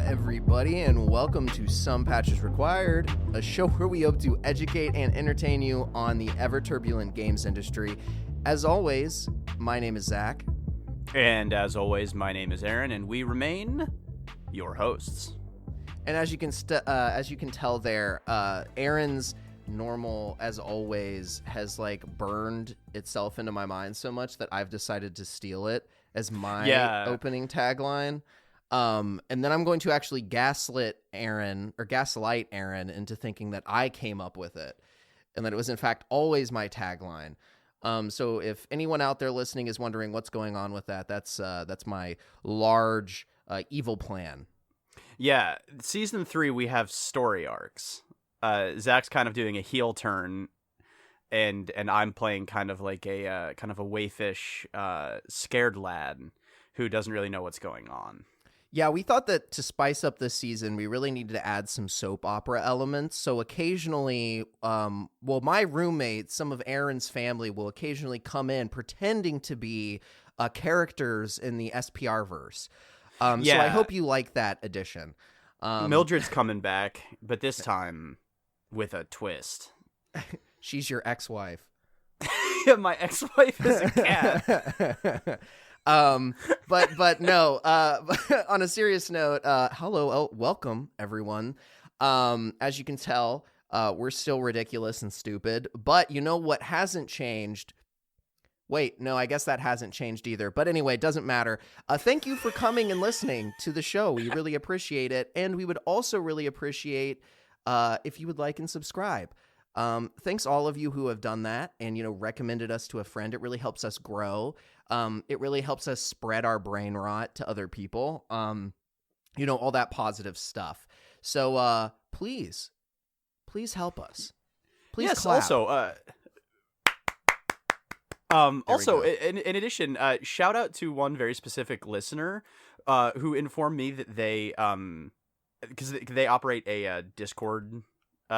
Everybody, and welcome to Some Patches Required, a show where we hope to educate and entertain you on the ever-turbulent games industry. As always, my name is Zach. And as always, my name is Aaron, and we remain your hosts. And as you can tell there, Aaron's normal, as always, has burned itself into my mind so much that I've decided to steal it as my opening tagline. And then I'm going to actually gaslight Aaron into thinking that I came up with it and that it was in fact always my tagline. So if anyone out there listening is wondering what's going on with that, that's my large evil plan. Yeah, season 3 we have story arcs. Zach's kind of doing a heel turn, and I'm playing kind of like a wayfish scared lad who doesn't really know what's going on. Yeah, we thought that to spice up this season, we really needed to add some soap opera elements. So occasionally, my roommate, some of Aaron's family will occasionally come in pretending to be characters in the SPR verse. So I hope you like that addition. Mildred's coming back, but this time with a twist. She's your ex-wife. Yeah, my ex-wife is a cat. But no, on a serious note, welcome everyone. As you can tell, we're still ridiculous and stupid, but you know what hasn't changed? Wait, no, I guess that hasn't changed either. But anyway, it doesn't matter. Thank you for coming and listening to the show. We really appreciate it. And we would also really appreciate, if you would like and subscribe. Thanks all of you who have done that and, recommended us to a friend. It really helps us grow. It really helps us spread our brain rot to other people. All that positive stuff. So, please help us. Please. Yes. Clap. Also, in addition, shout out to one very specific listener, who informed me that they, because they operate a Discord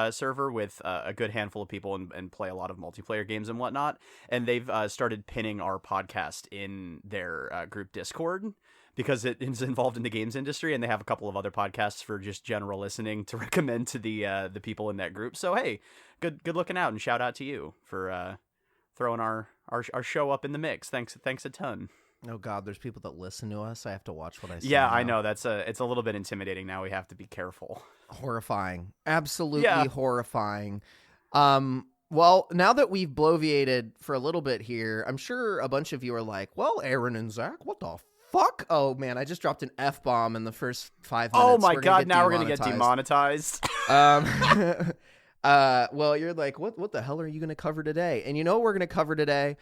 server with a good handful of people and play a lot of multiplayer games and whatnot, and they've started pinning our podcast in their group Discord because it is involved in the games industry, and they have a couple of other podcasts for just general listening to recommend to the people in that group. So hey, good looking out, and shout out to you for throwing our show up in the mix. Thanks a ton. Oh God, there's people that listen to us. I have to watch what I say. Yeah, now. I know. It's a little bit intimidating now. We have to be careful. Horrifying. Absolutely horrifying. Well, now that we've bloviated for a little bit here, I'm sure a bunch of you are like, well, Aaron and Zach, what the fuck? Oh man, I just dropped an F-bomb in the first 5 minutes. Oh my God, now we're going to get demonetized. Well, you're like, what the hell are you going to cover today? And you know what we're going to cover today?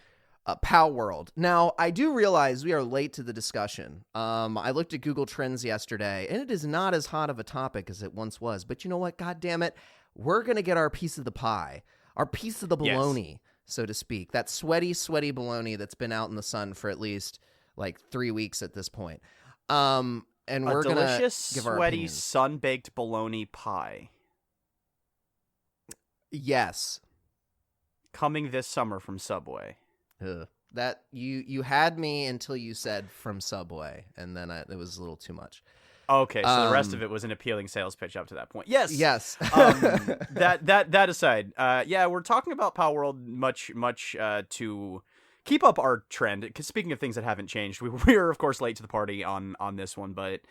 Palworld. Now, I do realize we are late to the discussion. I looked at Google Trends yesterday, and it is not as hot of a topic as it once was. But you know what? God damn it. We're going to get our piece of the pie, our piece of the bologna, so to speak. That sweaty bologna that's been out in the sun for at least 3 weeks at this point. And we're going to give our delicious, sweaty, opinions. sun-baked bologna pie. Yes. Coming this summer from Subway. Ugh. That you had me until you said from Subway, and then it was a little too much. Okay, so the rest of it was an appealing sales pitch up to that point. Yes. That aside, we're talking about Palworld much to keep up our trend. Because speaking of things that haven't changed, we are of course late to the party on this one, but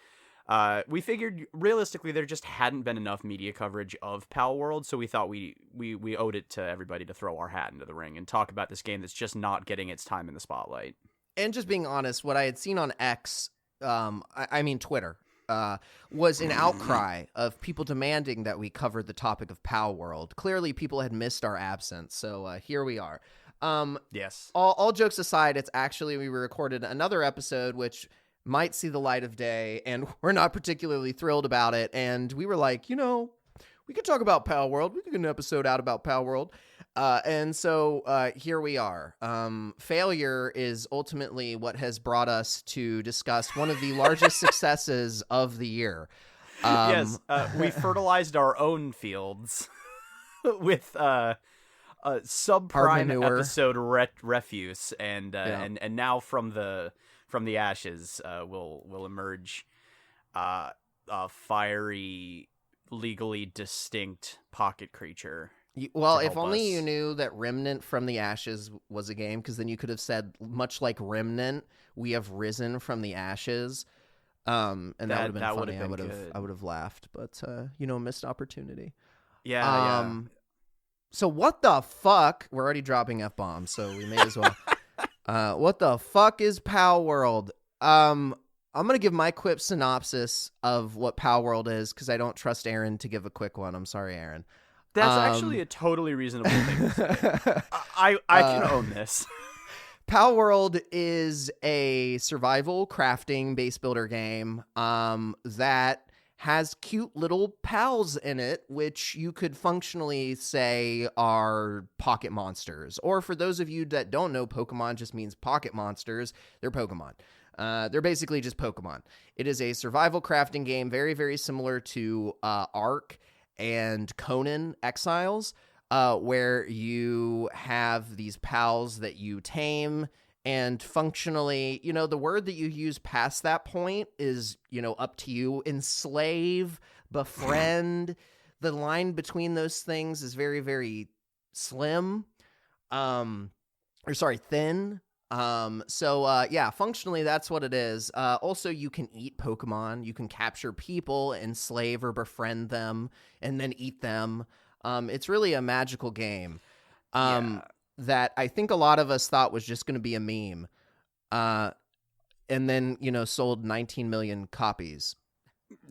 we figured realistically there just hadn't been enough media coverage of Palworld, so we thought we owed it to everybody to throw our hat into the ring and talk about this game that's just not getting its time in the spotlight. And just being honest, what I had seen on X, I mean Twitter, was an outcry of people demanding that we cover the topic of Palworld. Clearly, people had missed our absence, so here we are. Yes. All jokes aside, it's actually we recorded another episode, which might see the light of day, and we're not particularly thrilled about it. And we were like, we could talk about Palworld. We could get an episode out about Palworld. And so here we are. Failure is ultimately what has brought us to discuss one of the largest successes of the year. Yes, we fertilized our own fields with subprime episode refuse, and now from the ashes will emerge a fiery, legally distinct pocket creature. Well, if only you knew that Remnant from the Ashes was a game, because then you could have said, much like Remnant, we have risen from the ashes. And that would have been funny. I would have laughed, but missed opportunity. Yeah. So what the fuck? We're already dropping F-bombs, so we may as well. What the fuck is Palworld? I'm gonna give my quick synopsis of what Palworld is, because I don't trust Aaron to give a quick one. I'm sorry, Aaron. That's actually a totally reasonable thing to say. I can own this. Palworld is a survival crafting base builder game that has cute little pals in it, which you could functionally say are pocket monsters. Or for those of you that don't know, Pokemon just means pocket monsters. They're Pokemon. They're basically just Pokemon. It is a survival crafting game, very, very similar to Ark and Conan Exiles, where you have these pals that you tame, and functionally, the word that you use past that point is, up to you. Enslave, befriend. The line between those things is very, very slim. Thin. Functionally, that's what it is. Also, you can eat Pokemon. You can capture people, enslave or befriend them, and then eat them. It's really a magical game that I think a lot of us thought was just going to be a meme. And then, sold 19 million copies.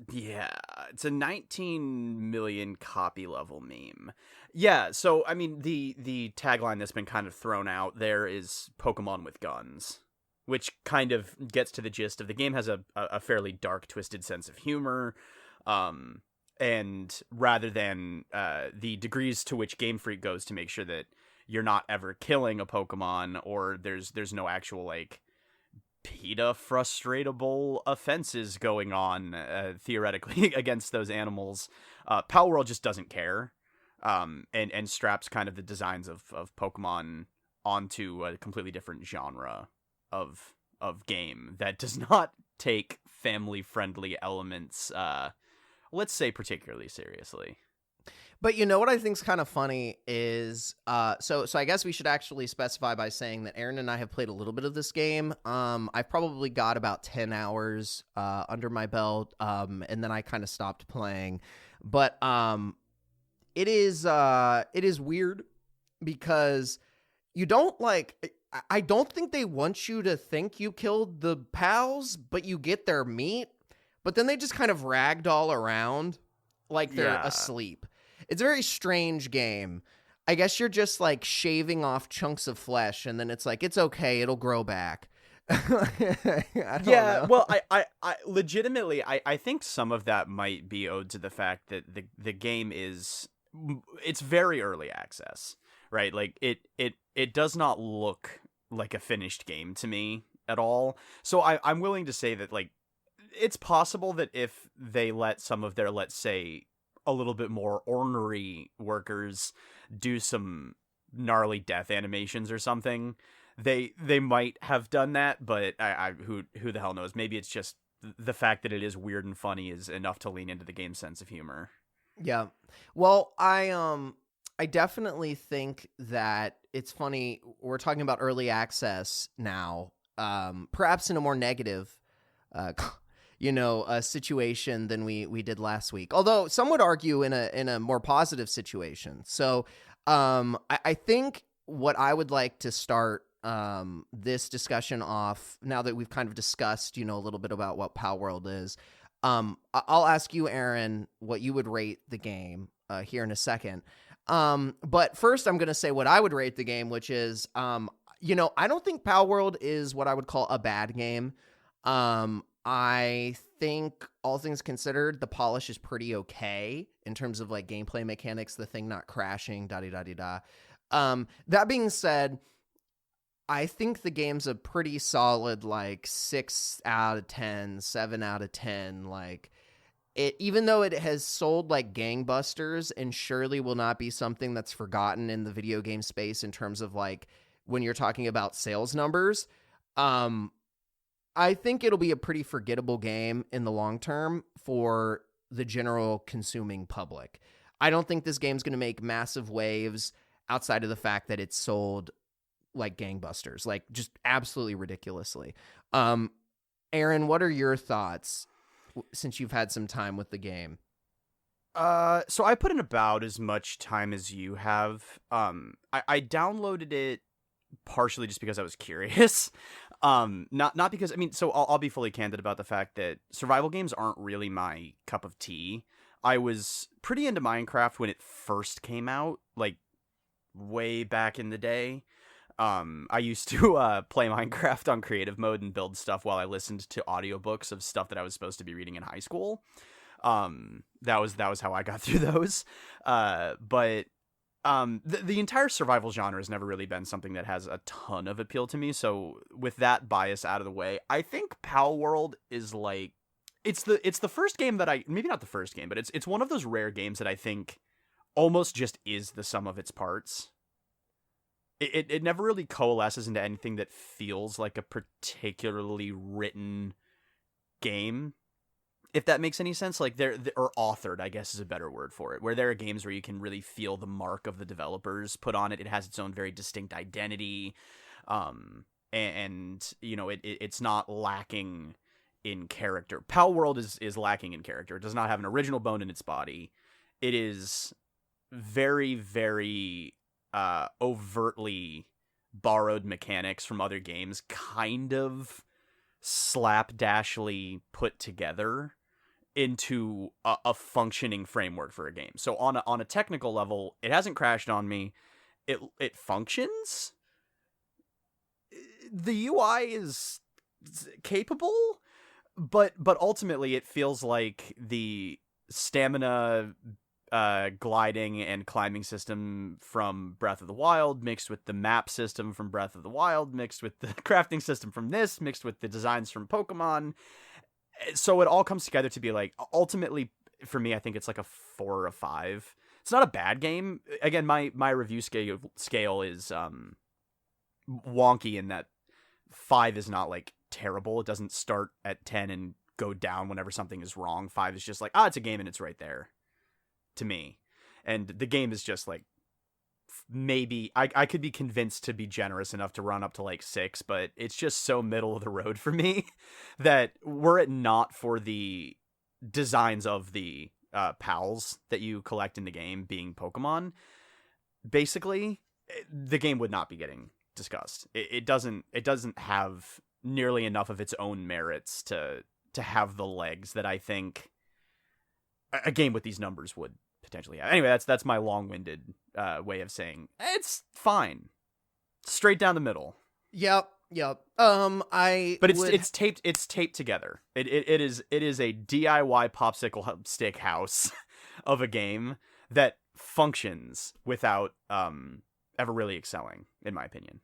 Yeah, it's a 19 million copy level meme. Yeah, so, I mean, the tagline that's been kind of thrown out there is Pokemon with guns, which kind of gets to the gist of the game. Has a fairly dark, twisted sense of humor. And rather than the degrees to which Game Freak goes to make sure that you're not ever killing a Pokemon, or there's no actual, like, PETA frustratable offenses going on theoretically against those animals, Palworld just doesn't care, and straps kind of the designs of Pokemon onto a completely different genre of game that does not take family friendly elements, let's say, particularly seriously. But what I think is kind of funny is, so I guess we should actually specify by saying that Aaron and I have played a little bit of this game. I've probably got about 10 hours under my belt, and then I kind of stopped playing. But it is weird because you don't I don't think they want you to think you killed the pals, but you get their meat. But then they just kind of ragdoll around like they're asleep. It's a very strange game. I guess you're just like shaving off chunks of flesh, and then it's like, it's okay, it'll grow back. I don't know. Well, I legitimately, I think some of that might be owed to the fact that the game it's very early access, right? Like it does not look like a finished game to me at all. So I'm willing to say that, like, it's possible that if they let some of their, let's say, a little bit more ornery workers do some gnarly death animations or something, they might have done that, but who the hell knows? Maybe it's just the fact that it is weird and funny is enough to lean into the game's sense of humor. Yeah. Well, I definitely think that it's funny. We're talking about early access now, perhaps in a more negative a situation than we did last week. Although some would argue in a more positive situation. So I think what I would like to start this discussion off, now that we've kind of discussed, a little bit about what Palworld is, I'll ask you, Aaron, what you would rate the game here in a second. But first I'm going to say what I would rate the game, which is, I don't think Palworld is what I would call a bad game. I think all things considered, the polish is pretty okay in terms of like gameplay mechanics, the thing not crashing, da-di-da-di-da. That being said, I think the game's a pretty solid like 6 out of 10, 7 out of 10. Like it, even though it has sold like gangbusters and surely will not be something that's forgotten in the video game space in terms of like when you're talking about sales numbers. I think it'll be a pretty forgettable game in the long term for the general consuming public. I don't think this game's going to make massive waves outside of the fact that it's sold like gangbusters, like just absolutely ridiculously. Aaron, what are your thoughts since you've had some time with the game? So I put in about as much time as you have. I downloaded it partially just because I was curious. Not because, I mean, so I'll be fully candid about the fact that survival games aren't really my cup of tea. I was pretty into Minecraft when it first came out, like way back in the day. I used to play Minecraft on creative mode and build stuff while I listened to audiobooks of stuff that I was supposed to be reading in high school. That was how I got through those. But the entire survival genre has never really been something that has a ton of appeal to me. So with that bias out of the way, I think Palworld is like, it's the first game that maybe not the first game, but it's one of those rare games that I think almost just is the sum of its parts. It never really coalesces into anything that feels like a particularly written game, if that makes any sense. Like or authored, I guess is a better word for it, where there are games where you can really feel the mark of the developers put on it. It has its own very distinct identity, and you know it's not lacking in character. Palworld is lacking in character. It does not have an original bone in its body. It is very, very overtly borrowed mechanics from other games, kind of slapdashly put together into a functioning framework for a game. So on a technical level, it hasn't crashed on me. It functions. The UI is capable, but ultimately it feels like the stamina gliding and climbing system from Breath of the Wild mixed with the map system from Breath of the Wild mixed with the crafting system from this mixed with the designs from Pokemon. So it all comes together to be like, ultimately for me, I think it's like a 4 or a 5. It's not a bad game. Again, my review scale is wonky in that 5 is not like terrible. It doesn't start at 10 and go down whenever something is wrong. 5 is just like, it's a game and it's right there to me. And the game is just like, maybe I could be convinced to be generous enough to run up to like 6, but it's just so middle of the road for me that were it not for the designs of the pals that you collect in the game being Pokemon, basically the game would not be getting discussed. It doesn't have nearly enough of its own merits to have the legs that I think a game with these numbers would potentially have. Anyway, that's my long-winded way of saying it's fine, straight down the middle. Yep. But it's taped together. It is a DIY popsicle stick house of a game that functions without ever really excelling, in my opinion.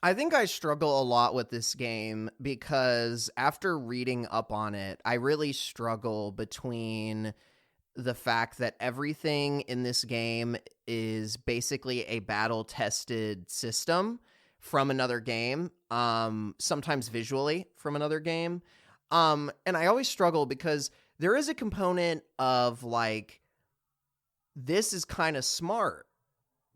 I think I struggle a lot with this game because after reading up on it, I really struggle between the fact that everything in this game is basically a battle-tested system from another game, sometimes visually from another game. And I always struggle because there is a component of like, this is kind of smart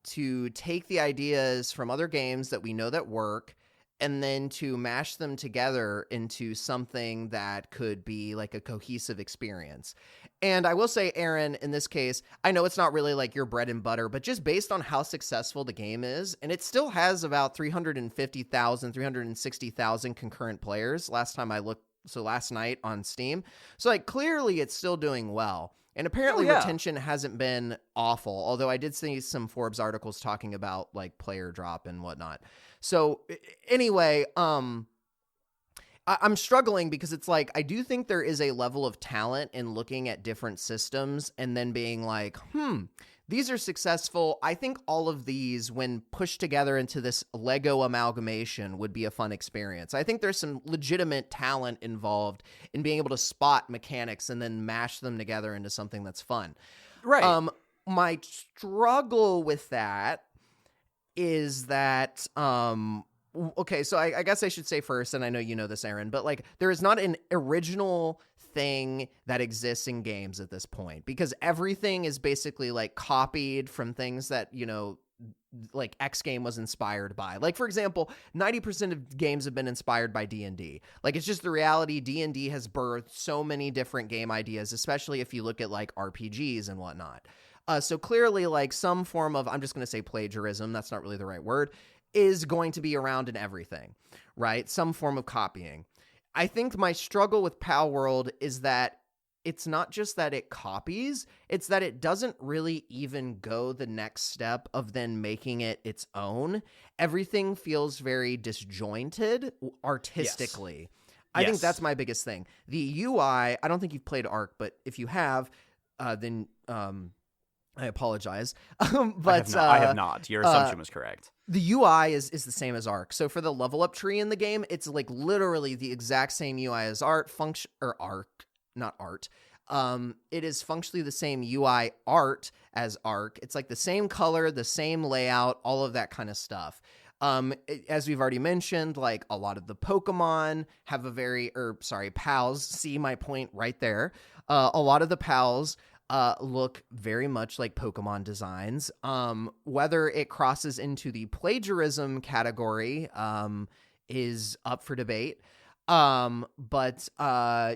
to take the ideas from other games that we know that work and then to mash them together into something that could be like a cohesive experience. And I will say, Aaron, in this case, I know it's not really like your bread and butter, but just based on how successful the game is, and it still has about 350,000, 360,000 concurrent players last time I looked, so last night on Steam. So like clearly it's still doing well. And apparently retention hasn't been awful, although I did see some Forbes articles talking about like player drop and whatnot. So anyway, I'm struggling because it's like, I do think there is a level of talent in looking at different systems and then being like, these are successful. I think all of these, when pushed together into this Lego amalgamation, would be a fun experience. I think there's some legitimate talent involved in being able to spot mechanics and then mash them together into something that's fun. Right. My struggle with that is that, okay, so I guess I should say first, and I know you know this, Aaron, but like there is not an original thing that exists in games at this point, because everything is basically like copied from things that, you know, like X game was inspired by. Like, for example, 90% of games have been inspired by D&D. Like, it's just the reality. D&D has birthed so many different game ideas, especially if you look at like RPGs and whatnot. So clearly, like, some form of, I'm just going to say plagiarism, that's not really the right word, is going to be around in everything, right? Some form of copying. I think my struggle with Palworld is that it's not just that it copies, it's that it doesn't really even go the next step of then making it its own. Everything feels very disjointed artistically. Yes. I think that's my biggest thing. The UI, I don't think you've played Arc, but if you have, then I apologize. But I have not. Your assumption was correct. The UI is the same as Arc. So for the level up tree in the game, it's like literally the exact same UI as Arc. Not art. It is functionally the same UI art as Arc. It's like the same color, the same layout, all of that kind of stuff. As we've already mentioned, like a lot of the Pokemon have pals, see my point right there. A lot of the pals look very much like Pokemon designs. Whether it crosses into the plagiarism category is up for debate. But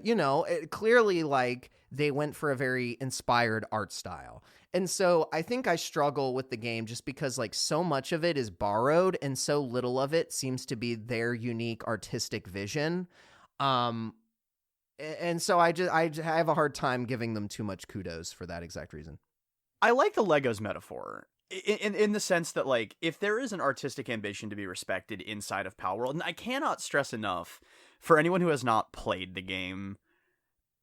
you know, it clearly, like, they went for a very inspired art style. And so I think I struggle with the game just because, like, so much of it is borrowed and so little of it seems to be their unique artistic vision. And so I have a hard time giving them too much kudos for that exact reason. I like the Legos metaphor in the sense that, like, if there is an artistic ambition to be respected inside of Palworld, and I cannot stress enough for anyone who has not played the game,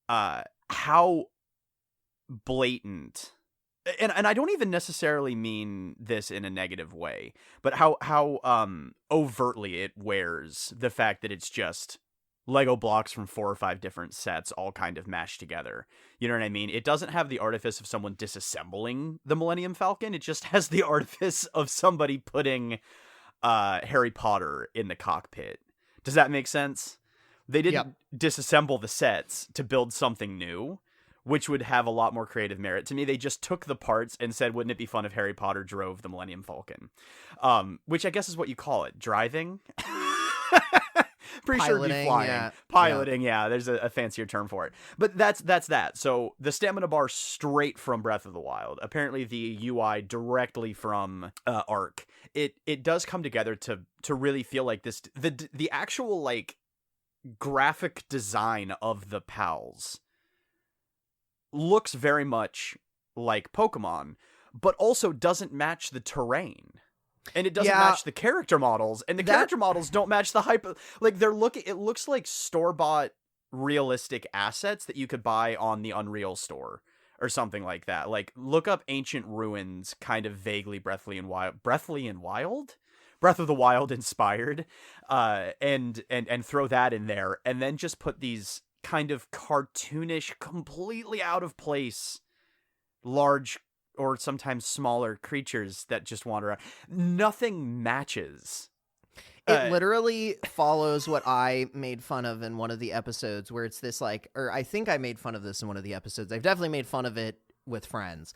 how blatant, and I don't even necessarily mean this in a negative way, but how overtly it wears the fact that it's just Lego blocks from 4 or 5 different sets all kind of mashed together. You know what I mean? It doesn't have the artifice of someone disassembling the Millennium Falcon. It just has the artifice of somebody putting Harry Potter in the cockpit. Does that make sense? They didn't disassemble the sets to build something new, which would have a lot more creative merit. To me, they just took the parts and said, wouldn't it be fun if Harry Potter drove the Millennium Falcon? Which I guess is what you call it. Driving? Pretty sure it'd be flying. Piloting, yeah. There's a fancier term for it. But that's that. So the stamina bar straight from Breath of the Wild. Apparently the UI directly from Arc. It does come together to really feel like this. The actual, like, graphic design of the pals looks very much like Pokemon, but also doesn't match the terrain. And it doesn't match the character models, and the character models don't match the hype. Like, it looks like store-bought realistic assets that you could buy on the Unreal store or something like that. Like, look up Ancient Ruins, kind of vaguely Breath of the Wild inspired, and throw that in there, and then just put these kind of cartoonish, completely out of place, large or sometimes smaller creatures that just wander around. Nothing matches. It literally follows what I made fun of in one of the episodes, where it's this, like, or I think I made fun of this in one of the episodes. I've definitely made fun of it with friends.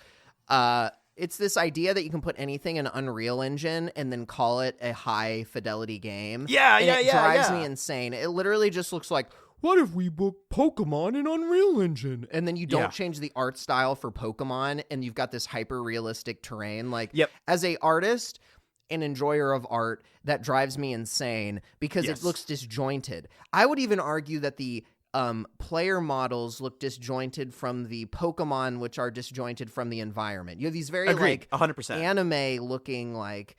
It's this idea that you can put anything in Unreal Engine and then call it a high fidelity game. It drives me insane. It literally just looks like, what if we book Pokemon in Unreal Engine? And then you don't change the art style for Pokemon, and you've got this hyper realistic terrain. Like, as a artist, an enjoyer of art, that drives me insane because it looks disjointed. I would even argue that the player models look disjointed from the Pokemon, which are disjointed from the environment. You have these very like 100% anime looking like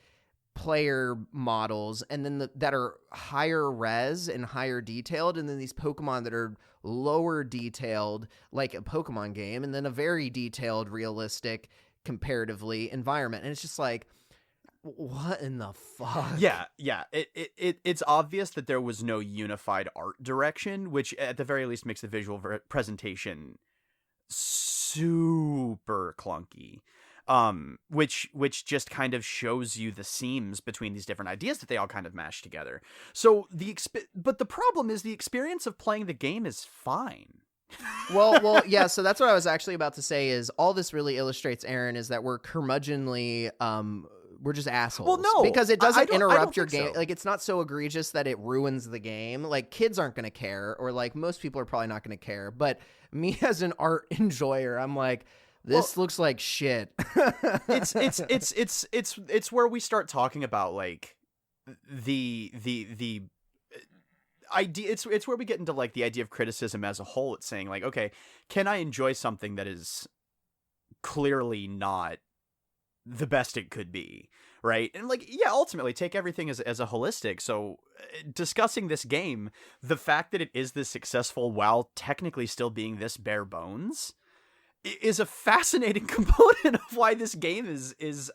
player models, and then that are higher res and higher detailed, and then these Pokemon that are lower detailed, like a Pokemon game, and then a very detailed, realistic, comparatively environment. And it's just like, what in the fuck? Yeah. It's obvious that there was no unified art direction, which at the very least makes the visual presentation super clunky. Which just kind of shows you the seams between these different ideas that they all kind of mash together. So but the problem is the experience of playing the game is fine. well, yeah. So that's what I was actually about to say. Is all this really illustrates, Aaron, is that we're curmudgeonly. We're just assholes. Well, no, because it doesn't interrupt your game. So. Like, it's not so egregious that it ruins the game. Like, kids aren't going to care, or like most people are probably not going to care. But me as an art enjoyer, I'm like, this looks like shit. It's where we start talking about like the idea. It's where we get into like the idea of criticism as a whole. It's saying like, okay, can I enjoy something that is clearly not the best it could be, right? And like, yeah, ultimately take everything as a holistic. So discussing this game, the fact that it is this successful while technically still being this bare bones is a fascinating component of why this game is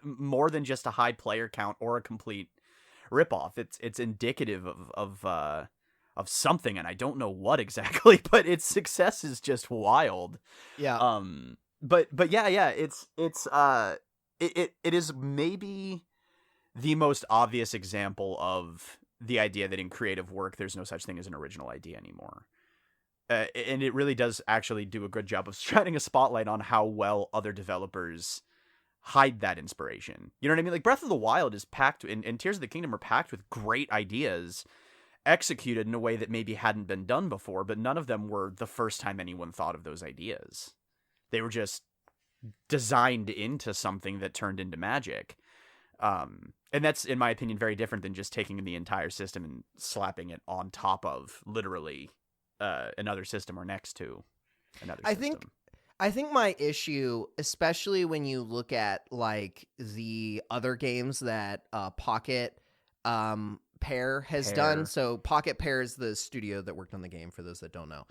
more than just a high player count or a complete ripoff. It's indicative of something, and I don't know what exactly, but its success is just wild. Yeah. But yeah, it is maybe the most obvious example of the idea that in creative work there's no such thing as an original idea anymore. And it really does actually do a good job of shining a spotlight on how well other developers hide that inspiration. You know what I mean? Like Breath of the Wild is packed, and Tears of the Kingdom are packed with great ideas executed in a way that maybe hadn't been done before, but none of them were the first time anyone thought of those ideas. They were just designed into something that turned into magic. And that's, in my opinion, very different than just taking the entire system and slapping it on top of literally another system or next to another system. I think my issue, especially when you look at like the other games that Pocket Pair has done. So Pocket Pair is the studio that worked on the game, for those that don't know,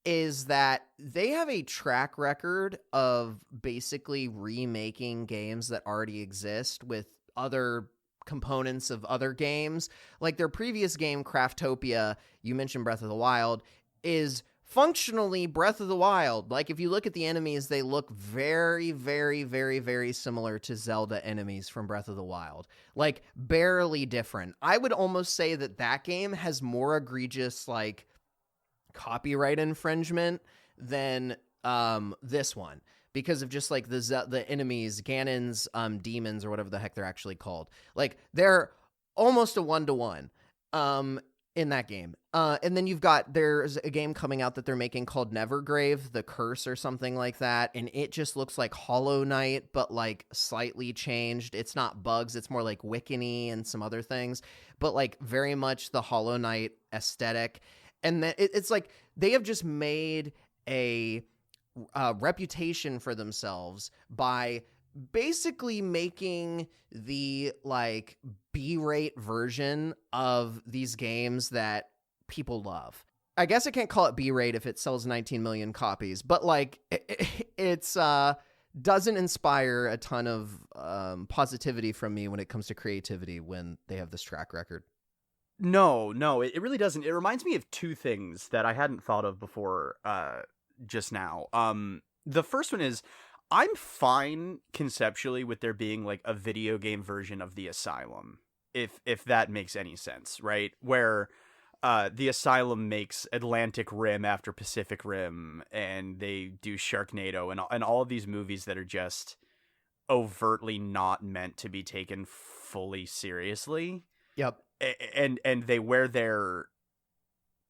is that they have a track record of basically remaking games that already exist with other components of other games. Like their previous game, Craftopia, you mentioned Breath of the Wild, is functionally Breath of the Wild. Like if you look at the enemies, they look very, very, very, very similar to Zelda enemies from Breath of the Wild. Like barely different. I would almost say that game has more egregious like copyright infringement than this one, because of just like the enemies, Ganon's demons, or whatever the heck they're actually called. Like they're almost a 1-to-1 in that game. And then there's a game coming out that they're making called Nevergrave, The Curse or something like that. And it just looks like Hollow Knight, but like slightly changed. It's not bugs. It's more like Wiccan-y and some other things, but like very much the Hollow Knight aesthetic. And it's like they have just made a reputation for themselves by basically making the like B-rate version of these games that people love. I guess I can't call it B-rate if it sells 19 million copies, but like it's doesn't inspire a ton of positivity from me when it comes to creativity when they have this track record. No, it really doesn't. It reminds me of two things that I hadn't thought of before just now. The first one is, I'm fine conceptually with there being like a video game version of The Asylum, if that makes any sense, right? Where The Asylum makes Atlantic Rim after Pacific Rim, and they do Sharknado and all of these movies that are just overtly not meant to be taken fully seriously. Yep. And they wear their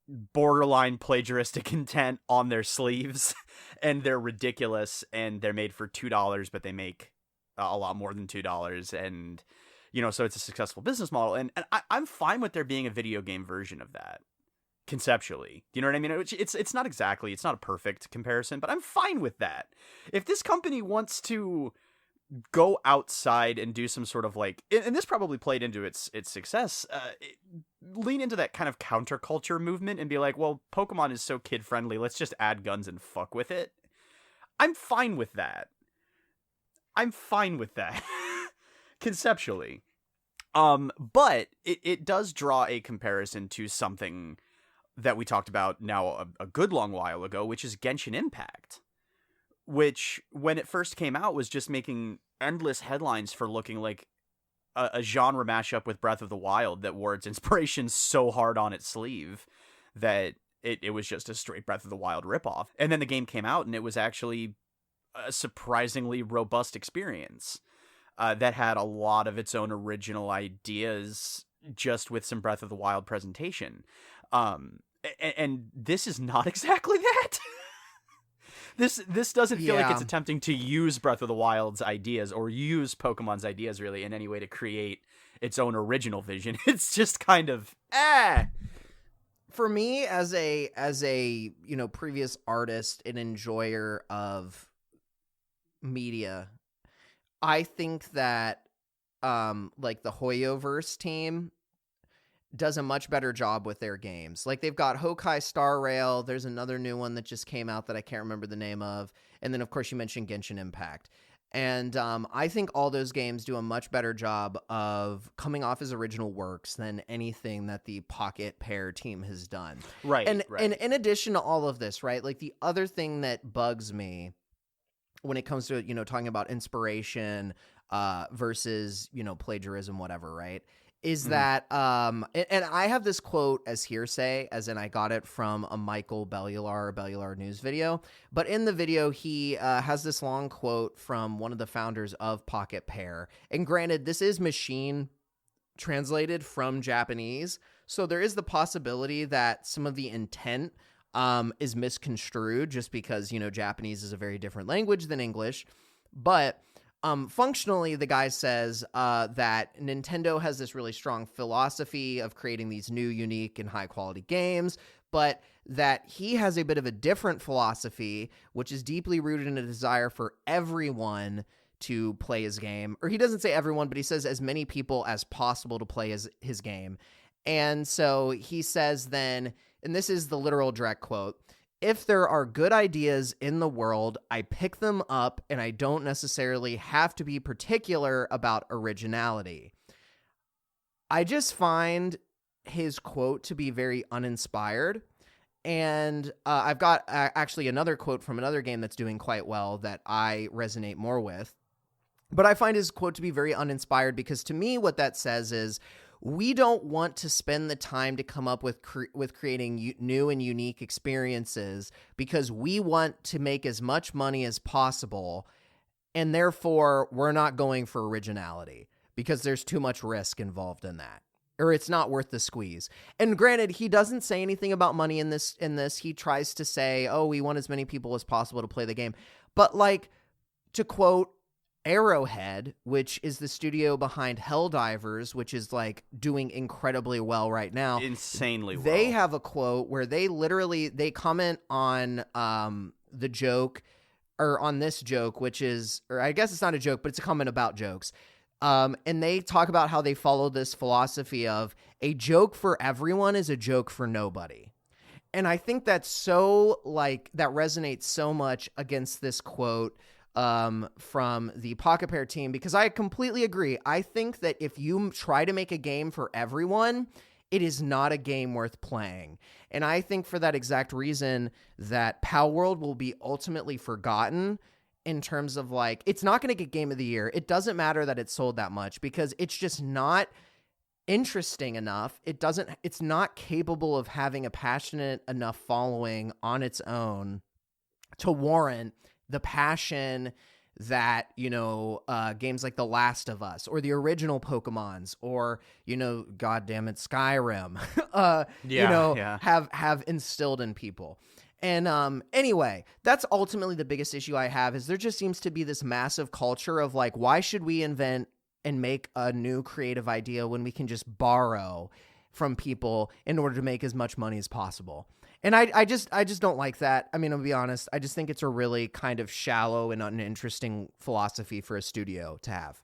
borderline plagiaristic intent on their sleeves, and they're ridiculous, and they're made for $2, but they make a lot more than $2, and so it's a successful business model, and I'm fine with there being a video game version of that conceptually. Do you know what I mean? It's not a perfect comparison, but I'm fine with that. If this company wants to go outside and do some sort of like, and this probably played into its success, lean into that kind of counterculture movement and be like, well, Pokemon is so kid friendly, let's just add guns and fuck with it. I'm fine with that. Conceptually. But it does draw a comparison to something that we talked about now a good long while ago, which is Genshin Impact, which when it first came out was just making endless headlines for looking like a genre mashup with Breath of the Wild that wore its inspiration so hard on its sleeve that it was just a straight Breath of the Wild ripoff. And then the game came out and it was actually a surprisingly robust experience that had a lot of its own original ideas just with some Breath of the Wild presentation. And this is not exactly that. This doesn't feel like it's attempting to use Breath of the Wild's ideas or use Pokemon's ideas really in any way to create its own original vision. It's just kind of For me, as a previous artist and enjoyer of media, I think that like the Hoyoverse team does a much better job with their games. Like they've got Honkai Star Rail. There's another new one that just came out that I can't remember the name of. And then of course you mentioned Genshin Impact. And I think all those games do a much better job of coming off as original works than anything that the Pocket Pair team has done. Right. And in addition to all of this, right, like the other thing that bugs me when it comes to, talking about inspiration versus, plagiarism, whatever, right, is that, and I have this quote as hearsay, as in I got it from a Michael Bellular News video, but in the video, he has this long quote from one of the founders of Pocket Pair, and granted, this is machine translated from Japanese, so there is the possibility that some of the intent is misconstrued just because, Japanese is a very different language than English, but functionally, the guy says that Nintendo has this really strong philosophy of creating these new, unique, and high-quality games, but that he has a bit of a different philosophy, which is deeply rooted in a desire for everyone to play his game. Or he doesn't say everyone, but he says as many people as possible to play his game. And so he says then, and this is the literal direct quote, "If there are good ideas in the world, I pick them up and I don't necessarily have to be particular about originality." I just find his quote to be very uninspired. And I've got actually another quote from another game that's doing quite well that I resonate more with. But I find his quote to be very uninspired because to me what that says is, we don't want to spend the time to come up with creating new and unique experiences because we want to make as much money as possible, and therefore we're not going for originality because there's too much risk involved in that, or it's not worth the squeeze. And granted, he doesn't say anything about money in this. He tries to say, oh, we want as many people as possible to play the game. But like, to quote Arrowhead, which is the studio behind Helldivers, which is like doing incredibly well right now. Insanely well. They have a quote where they comment on the joke, or on this joke, which is, or I guess it's not a joke, but it's a comment about jokes. And they talk about how they follow this philosophy of a joke for everyone is a joke for nobody. And I think that's so, like, that resonates so much against this quote from the Pocket Pair team, because I completely agree. I think that if you try to make a game for everyone, it is not a game worth playing. And I think for that exact reason that Palworld will be ultimately forgotten in terms of, like, it's not going to get Game of the Year. It doesn't matter that it sold that much because it's just not interesting enough. It's not capable of having a passionate enough following on its own to warrant the passion that, games like The Last of Us or the original Pokemons or, God damn it, Skyrim, have instilled in people. And anyway, that's ultimately the biggest issue I have, is there just seems to be this massive culture of like, why should we invent and make a new creative idea when we can just borrow from people in order to make as much money as possible? And I just don't like that. I mean, I'll be honest. I just think it's a really kind of shallow and uninteresting philosophy for a studio to have.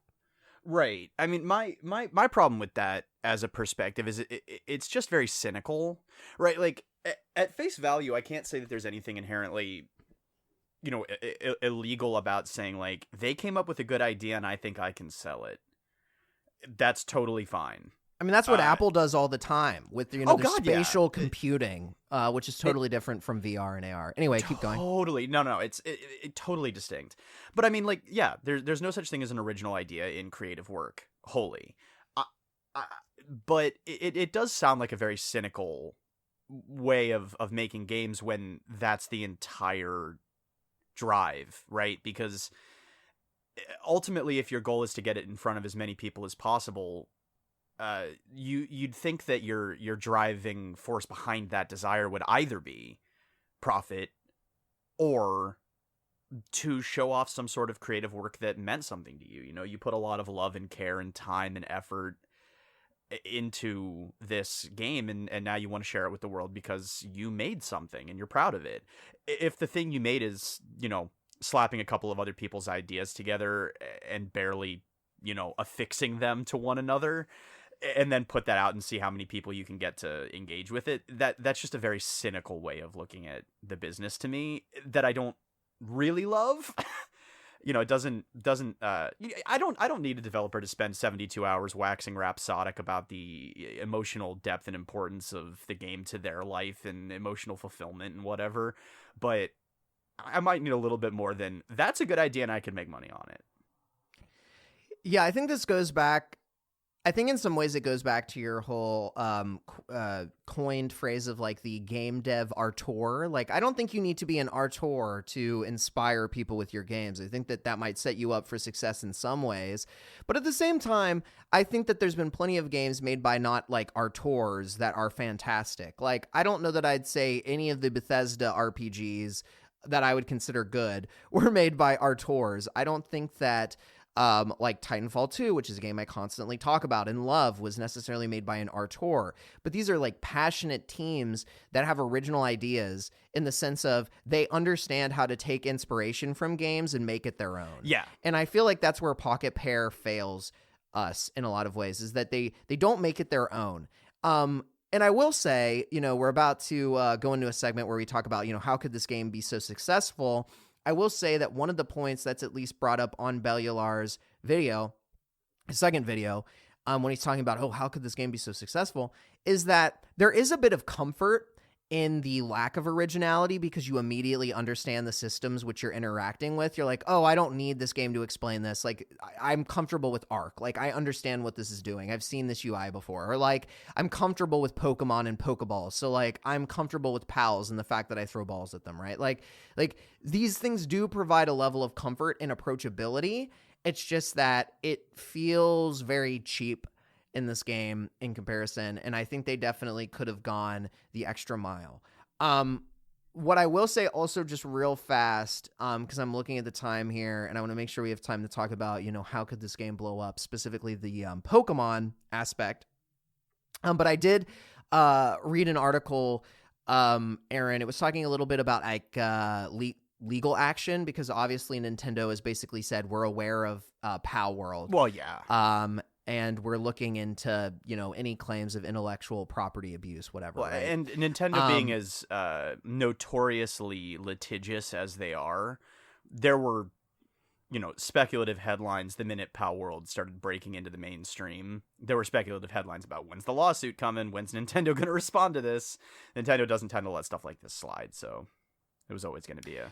Right. I mean, my problem with that as a perspective is it's just very cynical, right? Like at face value, I can't say that there's anything inherently, illegal about saying like they came up with a good idea and I think I can sell it. That's totally fine. I mean, that's what Apple does all the time with spatial computing, which is totally different from VR and AR. Anyway, keep going. Totally. No, it's totally distinct. But I mean, like, yeah, there's no such thing as an original idea in creative work, wholly. But it does sound like a very cynical way of making games when that's the entire drive, right? Because ultimately, if your goal is to get it in front of as many people as possible, you'd think that your driving force behind that desire would either be profit or to show off some sort of creative work that meant something to you. You put a lot of love and care and time and effort into this game, and now you want to share it with the world because you made something and you're proud of it. If the thing you made is, slapping a couple of other people's ideas together and barely, affixing them to one another, and then put that out and see how many people you can get to engage with it, that's just a very cynical way of looking at the business to me that I don't really love. It doesn't I don't need a developer to spend 72 hours waxing rhapsodic about the emotional depth and importance of the game to their life and emotional fulfillment and whatever, but I might need a little bit more than that's a good idea and I can make money on it. Yeah, I think this goes back. I think in some ways it goes back to your whole coined phrase of like the game dev auteur. Like, I don't think you need to be an auteur to inspire people with your games. I think that might set you up for success in some ways. But at the same time, I think that there's been plenty of games made by not like auteurs that are fantastic. Like, I don't know that I'd say any of the Bethesda RPGs that I would consider good were made by auteurs. I don't think that like Titanfall 2, which is a game I constantly talk about and love, was necessarily made by an auteur. But these are like passionate teams that have original ideas in the sense of they understand how to take inspiration from games and make it their own. Yeah. And I feel like that's where Pocket Pair fails us in a lot of ways, is that they don't make it their own. And I will say, we're about to go into a segment where we talk about, how could this game be so successful? I will say that one of the points that's at least brought up on Bellular's video, his second video, when he's talking about, how could this game be so successful, is that there is a bit of comfort in the lack of originality because you immediately understand the systems which you're interacting with. You're like, I don't need this game to explain this. Like, I'm comfortable with Arc. Like, I understand what this is doing. I've seen this UI before. Or like, I'm comfortable with Pokemon and Pokeballs. So like, I'm comfortable with pals and the fact that I throw balls at them, right? Like these things do provide a level of comfort and approachability. It's just that it feels very cheap in this game in comparison, and I think they definitely could have gone the extra mile. What I will say also just real fast, because I'm looking at the time here, and I want to make sure we have time to talk about, how could this game blow up, specifically the Pokemon aspect. But I did read an article, Aaron. It was talking a little bit about like legal action, because obviously Nintendo has basically said we're aware of Palworld. Well, yeah. And we're looking into, any claims of intellectual property abuse, whatever. Well, right? And Nintendo being as notoriously litigious as they are, there were, speculative headlines the minute Palworld started breaking into the mainstream. There were speculative headlines about when's the lawsuit coming, when's Nintendo going to respond to this. Nintendo doesn't tend to let stuff like this slide, so it was always going to be a...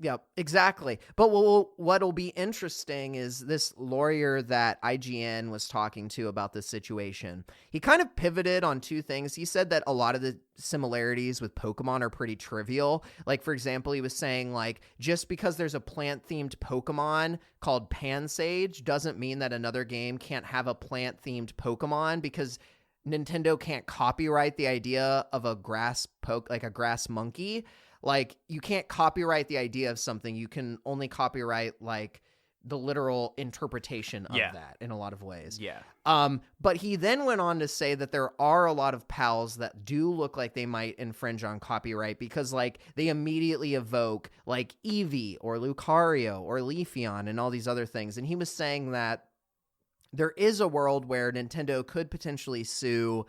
Yep, exactly. But what'll be interesting is this lawyer that IGN was talking to about this situation. He kind of pivoted on two things. He said that a lot of the similarities with Pokemon are pretty trivial. Like, for example, he was saying, like, just because there's a plant-themed Pokemon called Pansage doesn't mean that another game can't have a plant-themed Pokemon, because Nintendo can't copyright the idea of a grass monkey. Like, you can't copyright the idea of something. You can only copyright, like, the literal interpretation of Yeah. that in a lot of ways. Yeah. But he then went on to say that there are a lot of pals that do look like they might infringe on copyright because, like, they immediately evoke, like, Eevee or Lucario or Leafeon and all these other things. And he was saying that there is a world where Nintendo could potentially sue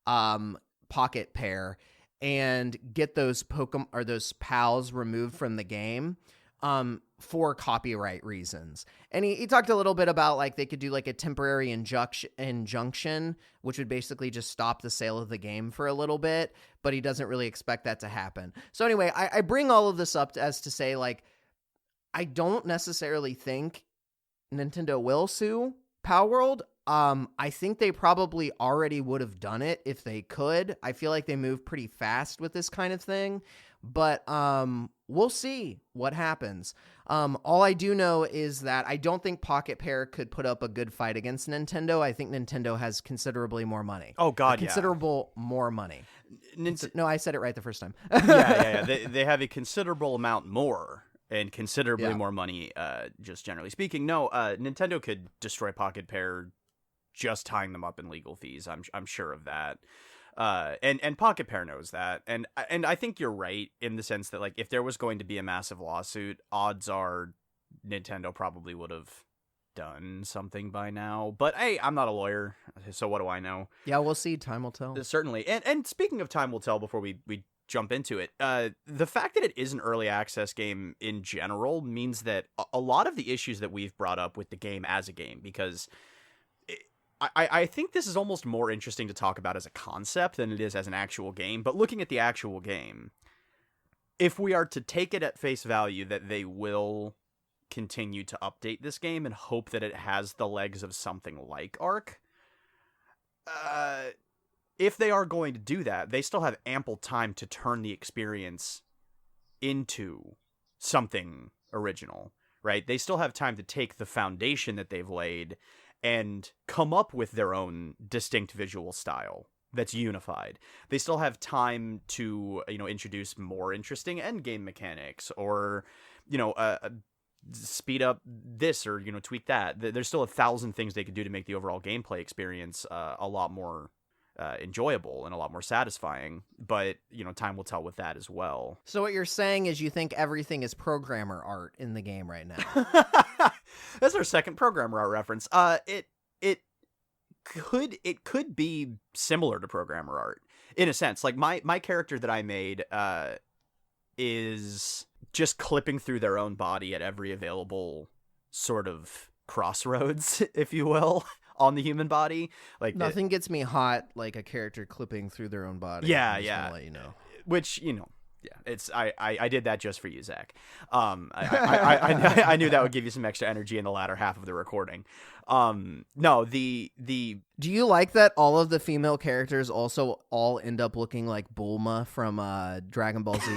Pocket Pair and get those Pokemon or those pals removed from the game for copyright reasons. And he talked a little bit about, like, they could do like a temporary injunction, which would basically just stop the sale of the game for a little bit, but he doesn't really expect that to happen. So anyway, I bring all of this up as to say, like, I don't necessarily think Nintendo will sue Palworld. I think they probably already would have done it if they could. I feel like they move pretty fast with this kind of thing, but we'll see what happens. All I do know is that I don't think Pocket Pair could put up a good fight against Nintendo. I think Nintendo has considerably more money. Oh God, considerable more money. No, I said it right the first time. yeah. They have a considerable amount more. And considerably more money, just generally speaking. No, Nintendo could destroy Pocket Pair just tying them up in legal fees. I'm sure of that. And Pocket Pair knows that. And I think you're right in the sense that, like, if there was going to be a massive lawsuit, odds are Nintendo probably would have done something by now. But hey, I'm not a lawyer, so what do I know? Yeah, we'll see. Time will tell. Certainly. And speaking of time will tell, before we jump into it, the fact that it is an early access game in general means that a lot of the issues that we've brought up with the game as a game, because I think this is almost more interesting to talk about as a concept than it is as an actual game. But looking at the actual game, if we are to take it at face value that they will continue to update this game and hope that it has the legs of something like Arc, if they are going to do that, they still have ample time to turn the experience into something original, right? They still have time to take the foundation that they've laid and come up with their own distinct visual style that's unified. They still have time to, introduce more interesting endgame mechanics or, speed up this or, tweak that. There's still 1,000 things they could do to make the overall gameplay experience a lot more enjoyable and a lot more satisfying, but time will tell with that as well. So what you're saying is you think everything is programmer art in the game right now? That's our second programmer art reference. It could be similar to programmer art in a sense. Like my character that I made is just clipping through their own body at every available sort of crossroads, if you will, on the human body. Like nothing gets me hot like a character clipping through their own body. Yeah. Let you know. Which it's I did that just for you, Zach. I knew that would give you some extra energy in the latter half of the recording. No, the Do you like that all of the female characters also all end up looking like Bulma from Dragon Ball Z?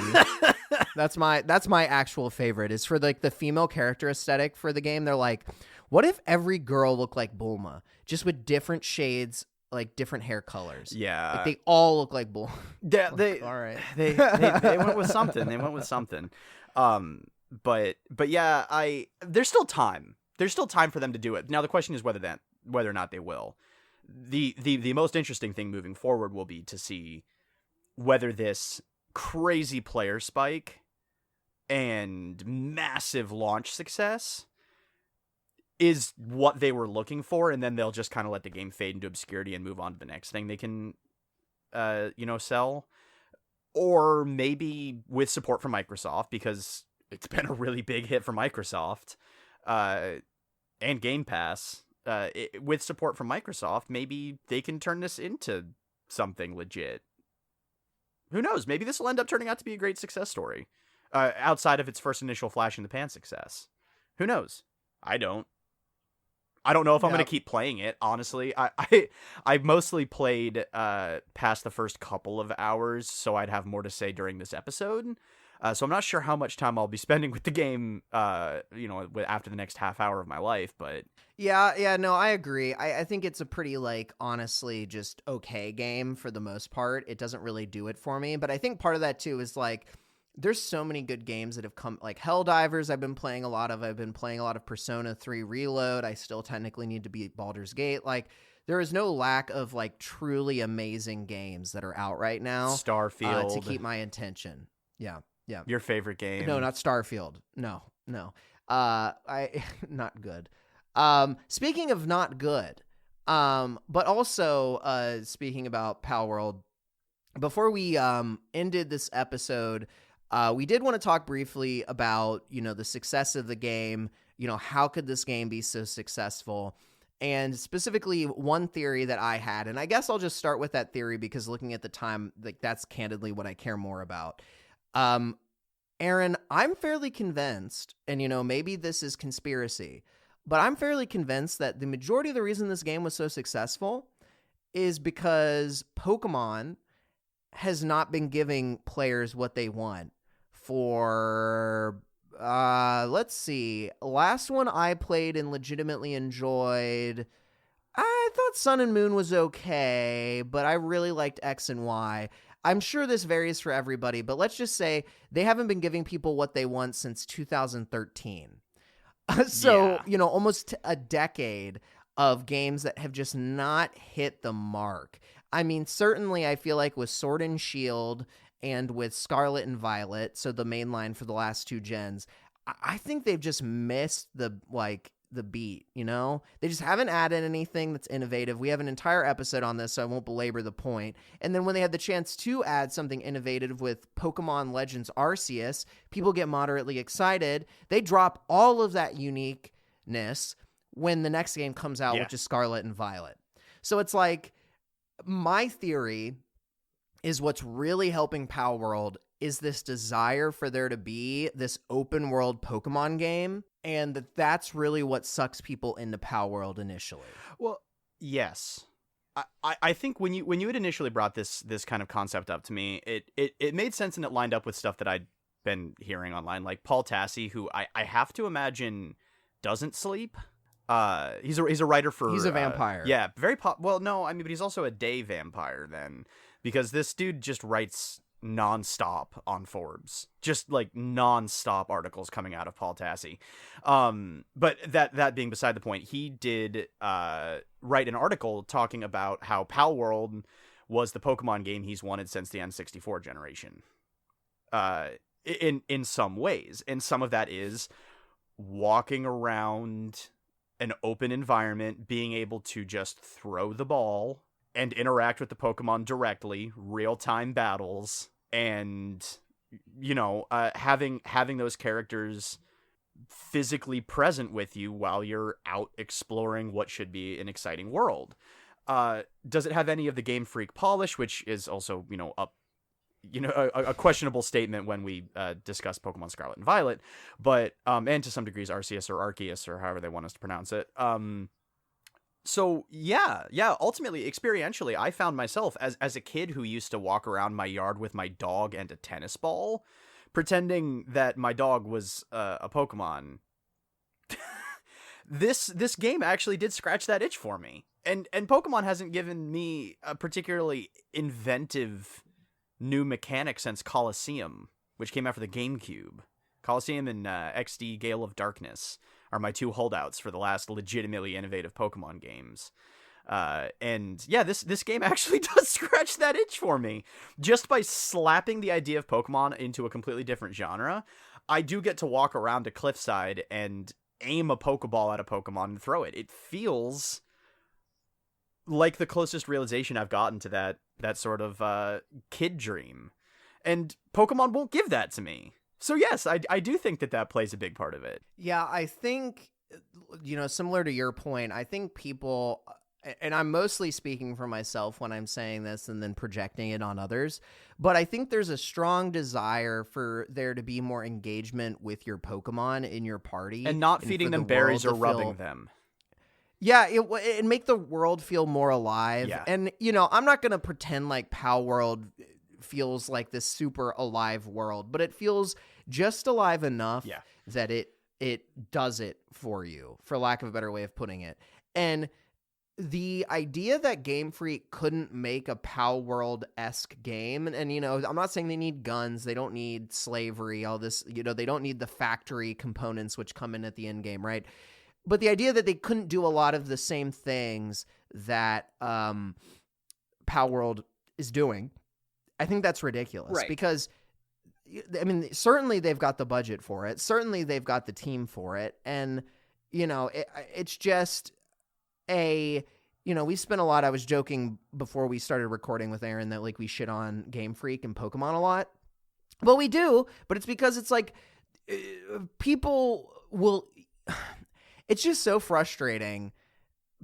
That's my actual favorite. Is for like the female character aesthetic for the game. They're like, what if every girl looked like Bulma, just with different shades, like different hair colors? Yeah, like they all look like Bulma. Yeah, all right. They went with something. But yeah, there's still time. There's still time for them to do it. Now the question is whether or not they will. The most interesting thing moving forward will be to see whether this crazy player spike and massive launch success is what they were looking for, and then they'll just kind of let the game fade into obscurity and move on to the next thing they can sell. Or maybe with support from Microsoft, because it's been a really big hit for Microsoft, and Game Pass, with support from Microsoft, maybe they can turn this into something legit. Who knows? Maybe this will end up turning out to be a great success story, outside of its first initial flash in the pan success. Who knows? I don't know if I'm going to keep playing it, honestly. I mostly played past the first couple of hours, so I'd have more to say during this episode. So I'm not sure how much time I'll be spending with the game, after the next half hour of my life, but... Yeah, no, I agree. I think it's a pretty, honestly, just okay game for the most part. It doesn't really do it for me, but I think part of that, too, is, there's so many good games that have come, like Helldivers I've been playing a lot of. I've been playing a lot of Persona 3 Reload. I still technically need to beat Baldur's Gate. Like, there is no lack of like truly amazing games that are out right now. Starfield. To keep my attention. Yeah. Your favorite game. No, not Starfield. No. I not good. Speaking of not good, but also speaking about Palworld, before we ended this episode, we did want to talk briefly about, the success of the game. How could this game be so successful? And specifically one theory that I had, and I guess I'll just start with that theory because looking at the time, like that's candidly what I care more about. Aaron, I'm fairly convinced, and maybe this is conspiracy, but I'm fairly convinced that the majority of the reason this game was so successful is because Pokemon has not been giving players what they want for, let's see, last one I played and legitimately enjoyed, I thought Sun and Moon was okay, but I really liked X and Y. I'm sure this varies for everybody, but let's just say they haven't been giving people what they want since 2013. So, almost a decade of games that have just not hit the mark. I mean, certainly I feel like with Sword and Shield and with Scarlet and Violet, so the main line for the last two gens, I think they've just missed the beat, They just haven't added anything that's innovative. We have an entire episode on this, so I won't belabor the point. And then when they had the chance to add something innovative with Pokemon Legends Arceus, people get moderately excited. They drop all of that uniqueness when the next game comes out, which is Scarlet and Violet. So it's like, my theory is what's really helping Palworld is this desire for there to be this open world Pokemon game, and that's really what sucks people into Palworld initially. Well, yes. I think when you had initially brought this kind of concept up to me, it made sense and it lined up with stuff that I'd been hearing online, like Paul Tassi, who I have to imagine doesn't sleep. He's a writer for... He's a vampire. Very well, no, I mean, but he's also a day vampire then, because this dude just writes nonstop on Forbes, just like nonstop articles coming out of Paul Tassi. But that being beside the point, he did write an article talking about how Palworld was the Pokemon game he's wanted since the N64 generation. In some ways, and some of that is walking around an open environment, being able to just throw the ball and interact with the Pokemon directly, real-time battles, and, having those characters physically present with you while you're out exploring what should be an exciting world. Does it have any of the Game Freak polish, which is also, a questionable statement when we discuss Pokemon Scarlet and Violet, but and to some degrees Arceus or Arceus or however they want us to pronounce it. So yeah, ultimately, experientially, I found myself as a kid who used to walk around my yard with my dog and a tennis ball, pretending that my dog was a Pokemon. This game actually did scratch that itch for me, and Pokemon hasn't given me a particularly inventive new mechanic since Colosseum, which came out for the GameCube. Colosseum and XD Gale of Darkness are my two holdouts for the last legitimately innovative Pokemon games. And yeah, this game actually does scratch that itch for me. Just by slapping the idea of Pokemon into a completely different genre, I do get to walk around a cliffside and aim a Pokeball at a Pokemon and throw it. It feels like the closest realization I've gotten to that sort of kid dream. And Pokemon won't give that to me. So yes, I do think that plays a big part of it. Yeah, I think, similar to your point, I think people, and I'm mostly speaking for myself when I'm saying this and then projecting it on others, but I think there's a strong desire for there to be more engagement with your Pokemon in your party. And not feeding them berries or rubbing them. Yeah, it make the world feel more alive. Yeah. And, I'm not going to pretend like Palworld feels like this super alive world, but it feels just alive enough that it does it for you, for lack of a better way of putting it. And the idea that Game Freak couldn't make a Palworld-esque game, and, you know, I'm not saying they need guns, they don't need slavery, all this, you know, they don't need the factory components which come in at the end game, right? But the idea that they couldn't do a lot of the same things that Palworld is doing, I think that's ridiculous. Right. Because, I mean, certainly they've got the budget for it. Certainly they've got the team for it. And, you know, it's just you know, we spent a lot, I was joking before we started recording with Aaron that, like, we shit on Game Freak and Pokemon a lot. Well, we do, but it's because it's like people will... It's just so frustrating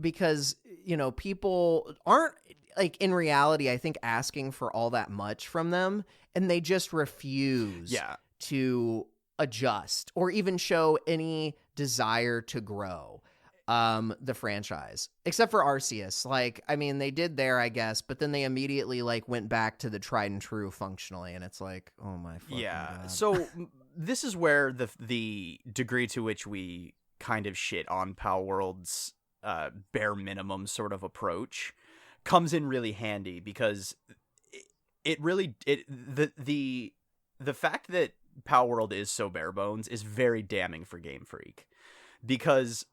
because, you know, people aren't, like, in reality, I think, asking for all that much from them, and they just refuse to adjust or even show any desire to grow the franchise, except for Arceus. Like, I mean, they did there, I guess, but then they immediately, like, went back to the tried and true functionally, and it's like, oh my fucking God. So this is where the degree to which we kind of shit on Palworld's bare minimum sort of approach comes in really handy, because the fact that Palworld is so bare bones is very damning for Game Freak, because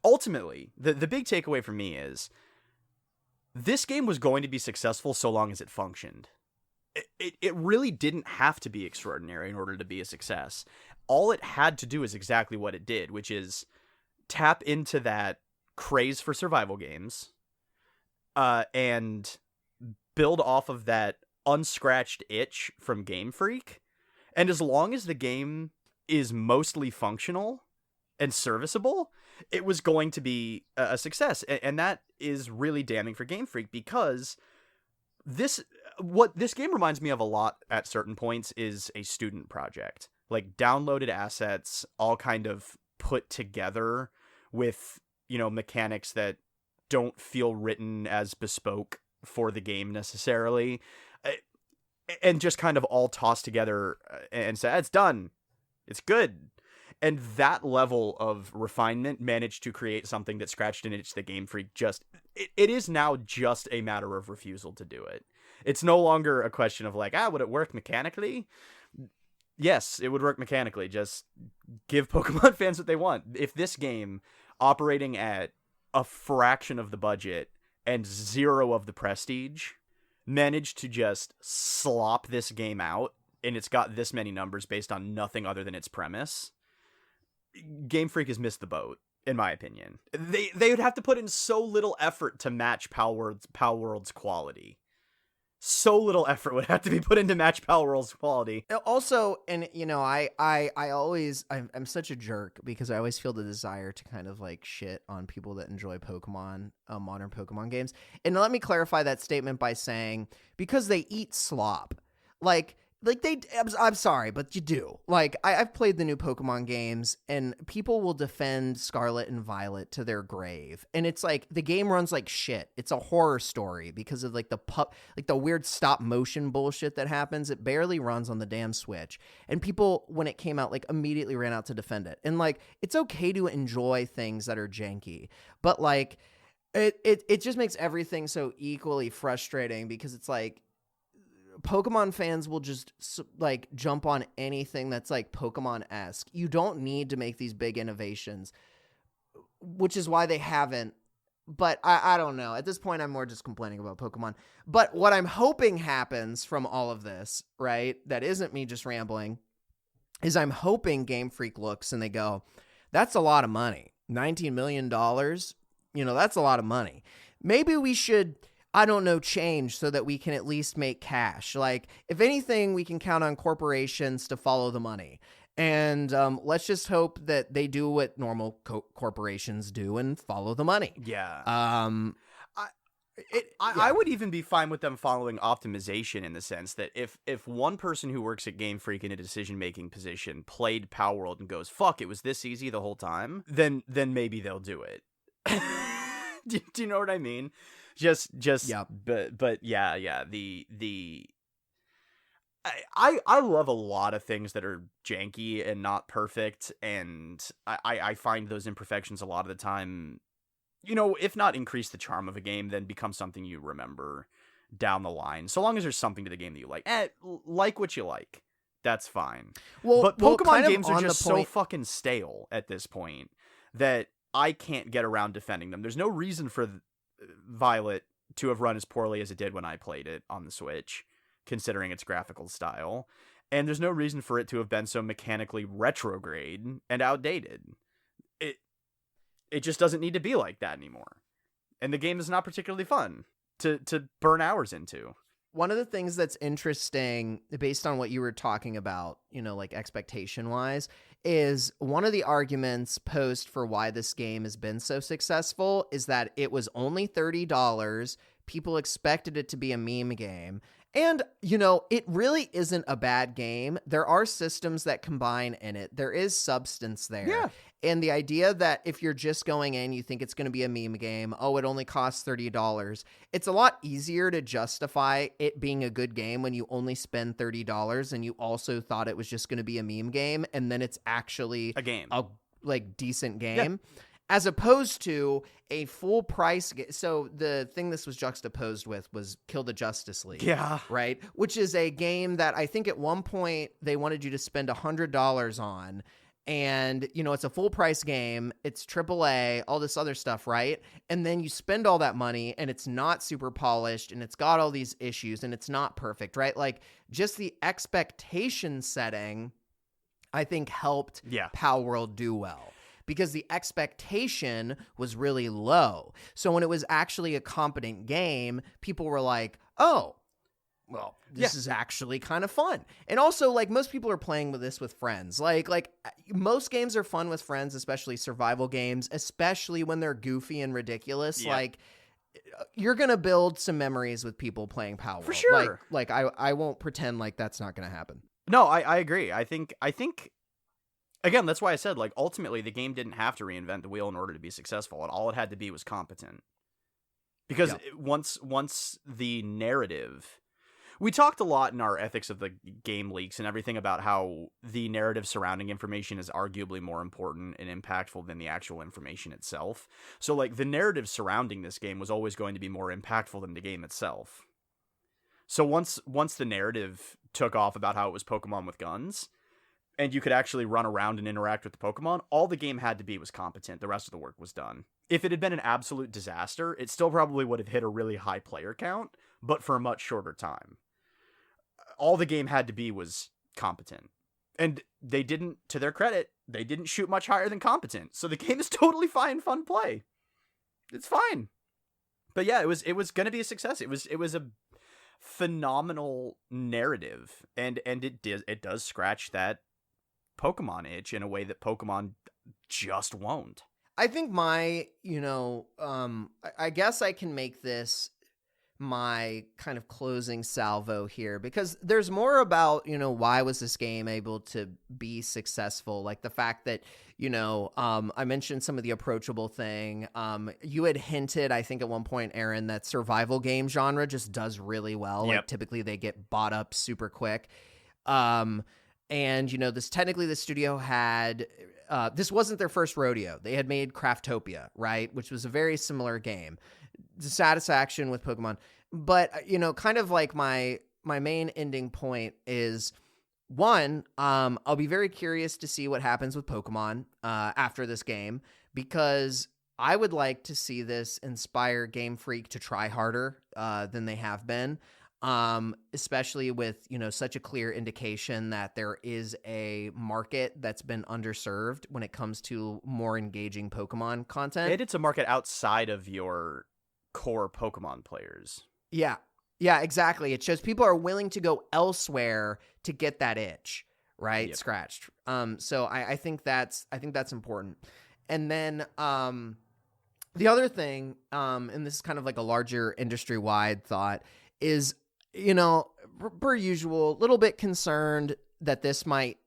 ultimately the big takeaway for me is this game was going to be successful so long as it functioned. It really didn't have to be extraordinary in order to be a success. All it had to do is exactly what it did, which is tap into that craze for survival games, and build off of that unscratched itch from Game Freak. And as long as the game is mostly functional and serviceable, it was going to be a success. And that is really damning for Game Freak, because what this game reminds me of a lot at certain points is a student project. Like, downloaded assets all kind of put together with, you know, mechanics that don't feel written as bespoke for the game necessarily, and just kind of all tossed together and say, it's done, it's good. And that level of refinement managed to create something that scratched an itch that Game Freak just... It is now just a matter of refusal to do it. It's no longer a question of like, would it work mechanically? Yes, it would work mechanically. Just give Pokemon fans what they want. If this game, operating at a fraction of the budget and 0 of the prestige, managed to just slop this game out, and it's got this many numbers based on nothing other than its premise, Game Freak has missed the boat, in my opinion. They would have to put in so little effort to match Palworld's quality. So little effort would have to be put in to match Palworld's quality. Also, and, you know, I'm such a jerk because I always feel the desire to kind of, like, shit on people that enjoy Pokemon, modern Pokemon games. And let me clarify that statement by saying, because they eat slop. I'm sorry, but you do. Like, I've played the new Pokemon games, and people will defend Scarlet and Violet to their grave. And it's like, the game runs like shit. It's a horror story because of, like, the weird stop motion bullshit that happens. It barely runs on the damn Switch. And people, when it came out, like, immediately ran out to defend it. And, like, it's okay to enjoy things that are janky, but, like, it just makes everything so equally frustrating, because it's like, Pokemon fans will just, like, jump on anything that's, like, Pokemon-esque. You don't need to make these big innovations, which is why they haven't. But I don't know. At this point, I'm more just complaining about Pokemon. But what I'm hoping happens from all of this, right, that isn't me just rambling, is I'm hoping Game Freak looks and they go, that's a lot of money. $19 million, you know, that's a lot of money. Maybe we should... I don't know, change so that we can at least make cash. Like, if anything, we can count on corporations to follow the money. And let's just hope that they do what normal corporations do and follow the money. Yeah. Yeah. I would even be fine with them following optimization, in the sense that if one person who works at Game Freak in a decision-making position played Palworld and goes, fuck, it was this easy the whole time, then maybe they'll do it. do you know what I mean? Just yeah. But yeah, I love a lot of things that are janky and not perfect, and I find those imperfections a lot of the time if not increase the charm of a game, then become something you remember down the line. So long as there's something to the game that you like. Like what you like. That's fine. But Pokemon kind of games are on just the point- so fucking stale at this point that I can't get around defending them. There's no reason for Violet to have run as poorly as it did when I played it on the Switch, considering its graphical style. And there's no reason for it to have been so mechanically retrograde and outdated. It just doesn't need to be like that anymore. And the game is not particularly fun to burn hours into. One of the things that's interesting, based on what you were talking about, like expectation-wise, is one of the arguments posed for why this game has been so successful is that it was only $30. People expected it to be a meme game. And, it really isn't a bad game. There are systems that combine in it. There is substance there. Yeah. And the idea that if you're just going in, you think it's going to be a meme game, it only costs $30. It's a lot easier to justify it being a good game when you only spend $30 and you also thought it was just going to be a meme game, and then it's actually a game. A decent game. Yeah. As opposed to a full price game. So the thing this was juxtaposed with was Kill the Justice League. Yeah. Right? Which is a game that I think at one point they wanted you to spend $100 on. And, it's a full price game. It's AAA, all this other stuff, right? And then you spend all that money and it's not super polished and it's got all these issues and it's not perfect, right? Like just the expectation setting, I think helped Palworld do well. Because the expectation was really low. So when it was actually a competent game, people were like, oh, well, this is actually kind of fun. And also, like, most people are playing with this with friends. Like most games are fun with friends, especially survival games, especially when they're goofy and ridiculous. Yeah. Like, you're going to build some memories with people playing Palworld. For sure. Like I won't pretend like that's not going to happen. No, I agree. I think again, that's why I said, like, ultimately the game didn't have to reinvent the wheel in order to be successful, and all it had to be was competent. Because once the narrative... We talked a lot in our ethics of the game leaks and everything about how the narrative surrounding information is arguably more important and impactful than the actual information itself. So, like, the narrative surrounding this game was always going to be more impactful than the game itself. So once the narrative took off about how it was Pokemon with guns... and you could actually run around and interact with the Pokemon, all the game had to be was competent. The rest of the work was done. If it had been an absolute disaster, it still probably would have hit a really high player count, but for a much shorter time. All the game had to be was competent. And they didn't, to their credit, they didn't shoot much higher than competent. So the game is totally fine, fun play. It's fine. But yeah, it was going to be a success. It was a phenomenal narrative, and it does scratch that Pokemon itch in a way that Pokemon just won't. I think I guess I can make this my kind of closing salvo here, because there's more about, why was this game able to be successful? Like the fact that, I mentioned some of the approachable thing. You had hinted, I think at one point, Aaron, that survival game genre just does really well. Yep. Like typically they get bought up super quick. And, technically the studio had, this wasn't their first rodeo. They had made Craftopia, right? Which was a very similar game. Dissatisfaction with Pokemon. But, kind of like my main ending point is, one, I'll be very curious to see what happens with Pokemon after this game, because I would like to see this inspire Game Freak to try harder than they have been. Especially with, such a clear indication that there is a market that's been underserved when it comes to more engaging Pokemon content. And it's a market outside of your core Pokemon players. Yeah, exactly. It shows people are willing to go elsewhere to get that itch, right? Yep. Scratched. So I think that's important. And then, the other thing, and this is kind of like a larger industry-wide thought, is, per usual, a little bit concerned that this might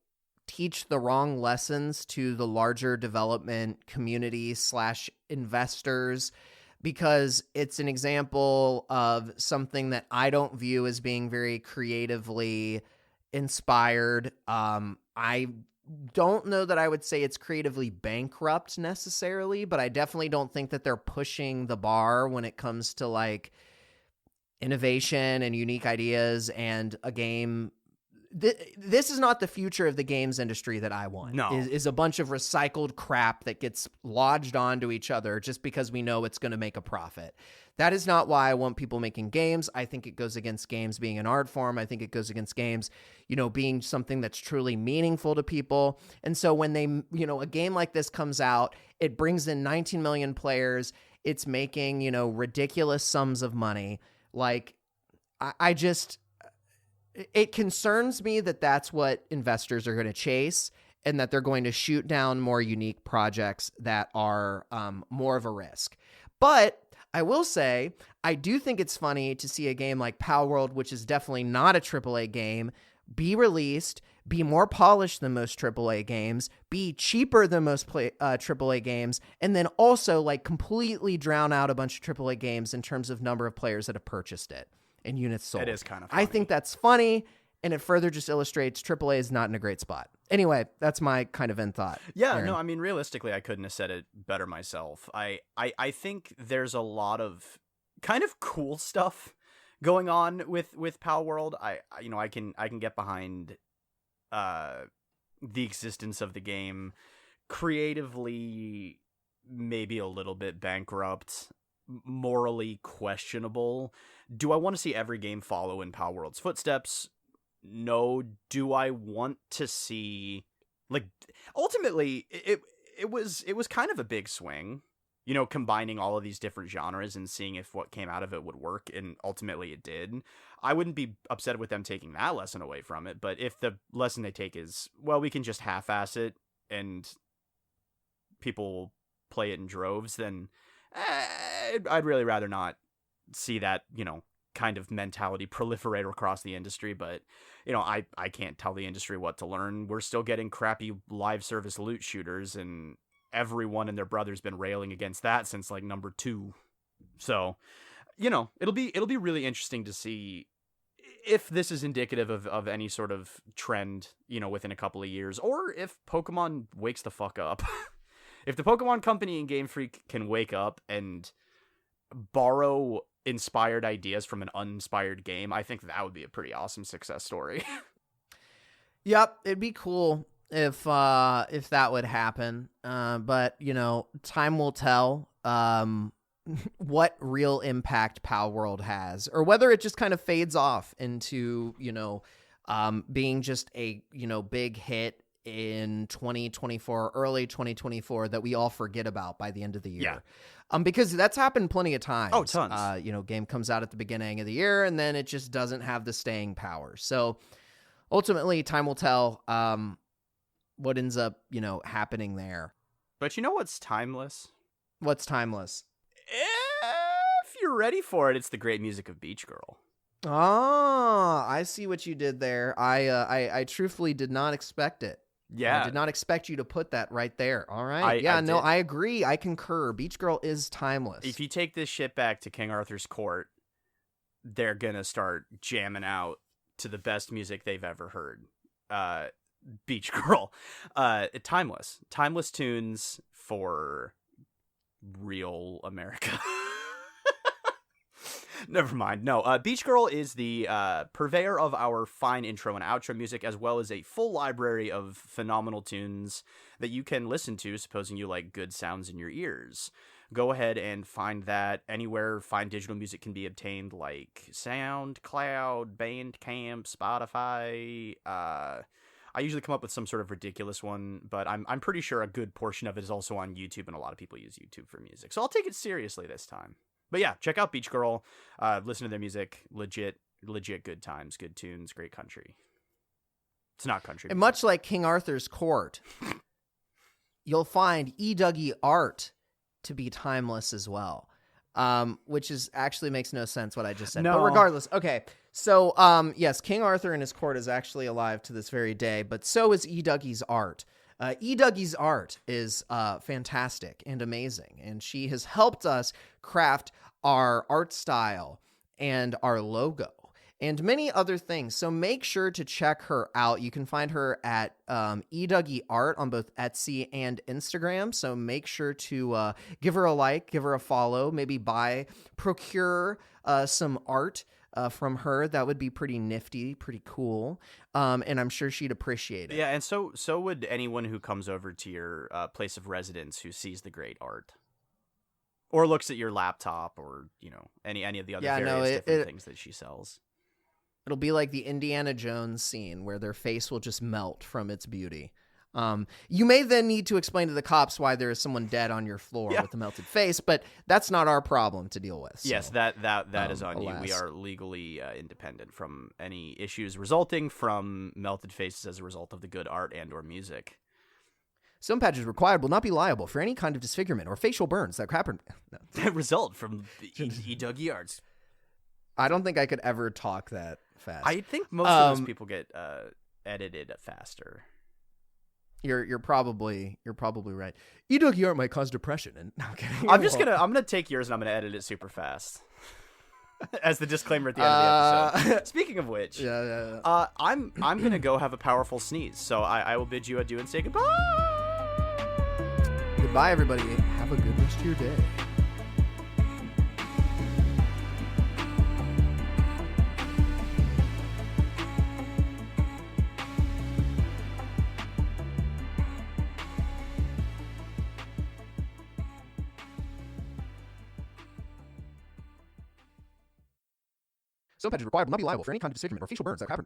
teach the wrong lessons to the larger development community / investors, because it's an example of something that I don't view as being very creatively inspired. I don't know that I would say it's creatively bankrupt necessarily, but I definitely don't think that they're pushing the bar when it comes to like innovation and unique ideas and a game. This is not the future of the games industry that I want. No. Is a bunch of recycled crap that gets lodged onto each other just because we know it's going to make a profit. That is not why I want people making games. I think it goes against games being an art form. I think it goes against games, being something that's truly meaningful to people. And so when they, a game like this comes out, it brings in 19 million players. It's making, ridiculous sums of money. Like, I just... It concerns me that that's what investors are going to chase and that they're going to shoot down more unique projects that are more of a risk. But I will say, I do think it's funny to see a game like Palworld, which is definitely not a AAA game, be released, be more polished than most AAA games, be cheaper than most AAA games, and then also like completely drown out a bunch of AAA games in terms of number of players that have purchased it. And units sold. It is kind of funny. I think that's funny, and it further just illustrates AAA is not in a great spot. Anyway, that's my kind of end thought. Yeah, Aaron. no, I mean, realistically, I couldn't have said it better myself. I think there's a lot of kind of cool stuff going on with Palworld. I can get behind the existence of the game. Creatively, maybe a little bit bankrupt, morally questionable. Do I want to see every game follow in Palworld's footsteps? No. Do I want to see, like, ultimately it was kind of a big swing, combining all of these different genres and seeing if what came out of it would work, and ultimately it did. I wouldn't be upset with them taking that lesson away from it, but if the lesson they take is, well, we can just half-ass it and people play it in droves, then I'd really rather not see that, kind of mentality proliferate across the industry. But, I can't tell the industry what to learn. We're still getting crappy live service loot shooters, and everyone and their brother's been railing against that since like number 2. So, it'll be really interesting to see if this is indicative of any sort of trend, within a couple of years, or if Pokemon wakes the fuck up. If the Pokemon Company and Game Freak can wake up and borrow inspired ideas from an uninspired game, I think that would be a pretty awesome success story. Yep, it'd be cool if that would happen. But time will tell what real impact Palworld has, or whether it just kind of fades off into being just a big hit in 2024, early 2024, that we all forget about by the end of the year. Because that's happened plenty of times. Oh, tons. Game comes out at the beginning of the year and then it just doesn't have the staying power. So ultimately, time will tell what ends up, happening there. But you know what's timeless? What's timeless? If you're ready for it, it's the great music of Beach Girl. Ah, I see what you did there. I truthfully did not expect it. Yeah. I did not expect you to put that right there. All right. I agree. I concur. Beach Girl is timeless. If you take this shit back to King Arthur's court, they're going to start jamming out to the best music they've ever heard. Beach Girl. Timeless. Timeless tunes for real America. Never mind. No, Beach Girl is the purveyor of our fine intro and outro music, as well as a full library of phenomenal tunes that you can listen to, supposing you like good sounds in your ears. Go ahead and find that anywhere fine digital music can be obtained, like SoundCloud, Bandcamp, Spotify. I usually come up with some sort of ridiculous one, but I'm pretty sure a good portion of it is also on YouTube, and a lot of people use YouTube for music. So I'll take it seriously this time. But yeah, check out Beach Girl. Listen to their music. Legit good times, good tunes, great country. It's not country. And much like King Arthur's court, you'll find E-Dougie art to be timeless as well, which is actually makes no sense what I just said. No. But regardless, okay. So yes, King Arthur and his court is actually alive to this very day, but so is E-Dougie's art. E-Dougie's art is fantastic and amazing, and she has helped us craft our art style and our logo. and many other things. So make sure to check her out. You can find her at eDougieArt on both Etsy and Instagram. So make sure to give her a like, give her a follow, maybe procure some art from her. That would be pretty nifty, pretty cool. And I'm sure she'd appreciate it. Yeah, and so would anyone who comes over to your place of residence who sees the great art. Or looks at your laptop, or any of the other different things that she sells. It'll be like the Indiana Jones scene where their face will just melt from its beauty. You may then need to explain to the cops why there is someone dead on your floor with a melted face, but that's not our problem to deal with. So, yes, that is on you. We are legally independent from any issues resulting from melted faces as a result of the good art and/or music. Stone patches required will not be liable for any kind of disfigurement or facial burns that happen. That result from the eDougie arts. I don't think I could ever talk that fast. I think most of those people get edited faster. You're probably right. eDougie art might cause depression, and no, I'm kidding. I'm gonna take yours and I'm gonna edit it super fast. As the disclaimer at the end of the episode. Speaking of which, I'm gonna go have a powerful sneeze, so I will bid you adieu and say goodbye. Goodbye, everybody. Have a good rest of your day. Stone patches required will not be liable for any kind of disfigurement or facial burns that happen.